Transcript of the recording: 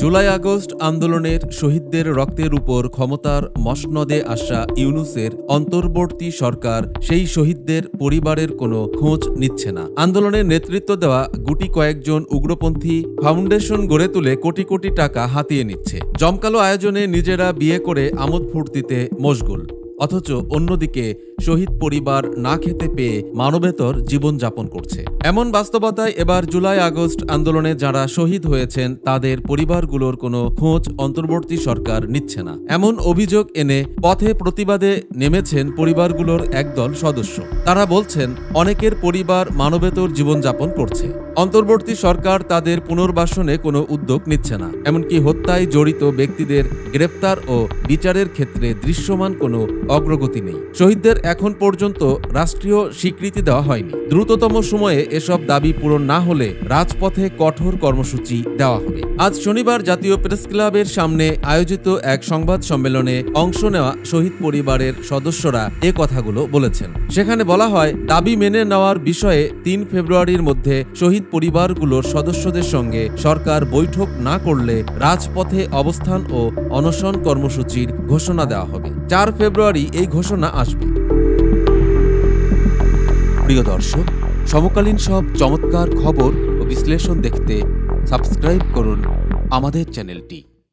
July August আন্দোলনের শহীদদের রক্তের উপর ক্ষমতার মসনদে আসা ইউনূসের অন্তর্বর্তী সরকার সেই শহীদদের পরিবারের কোনো খোঁজ নিচ্ছে না। আন্দোলনের নেতৃত্ব দেওয়া গুটি কয়েকজন উগ্রপন্থী ফাউন্ডেশন গড়ে তুলে কোটি কোটি টাকা হাতিয়ে নিচ্ছে। জমকালো আয়োজনে নিজেরা বিয়ে করে আমোদ ফুর্তিতে মশগুল, অথচ অন্যদিকে শহীদ পরিবার না খেতে পেয়ে মানবেতর জীবনযাপন করছে। এমন বাস্তবতায় এবার জুলাই আগস্ট আন্দোলনে যারা শহীদ হয়েছেন তাদের পরিবারগুলোর কোনো খোঁজ অন্তর্বর্তী সরকার নিচ্ছে না, এমন অভিযোগ এনে পথে প্রতিবাদে নেমেছেন পরিবারগুলোর একদল সদস্য। তারা বলছেন, অনেকের পরিবার মানবেতর জীবনযাপন করছে, অন্তর্বর্তী সরকার তাদের পুনর্বাসনে কোনো উদ্যোগ নিচ্ছে না, এমনকি হত্যায় জড়িত ব্যক্তিদের গ্রেপ্তার ও বিচারের ক্ষেত্রে দৃশ্যমান কোনো অগ্রগতি নেই। শহীদদের এখন পর্যন্ত রাষ্ট্রীয় স্বীকৃতি দেওয়া হয়নি। দ্রুততম সময়ে এসব দাবি পূরণ না হলে রাজপথে কঠোর কর্মসূচি দেওয়া হবে। আজ শনিবার জাতীয় প্রেস ক্লাবের সামনে আয়োজিত এক সংবাদ সম্মেলনে অংশ নেওয়া শহীদ পরিবারের সদস্যরা এ কথাগুলো বলেছেন। সেখানে বলা হয়, দাবি মেনে নেওয়ার বিষয়ে ৩ ফেব্রুয়ারির মধ্যে শহীদ পরিবারগুলোর সদস্যদের সঙ্গে সরকার বৈঠক না করলে রাজপথে অবস্থান ও অনশন কর্মসূচির ঘোষণা দেওয়া হবে। ৪ ফেব্রুয়ারি এই ঘোষণা আসবে। প্রিয় দর্শক, সমকালীন সব চমৎকার খবর ও বিশ্লেষণ দেখতে সাবস্ক্রাইব করুন আমাদের চ্যানেলটি।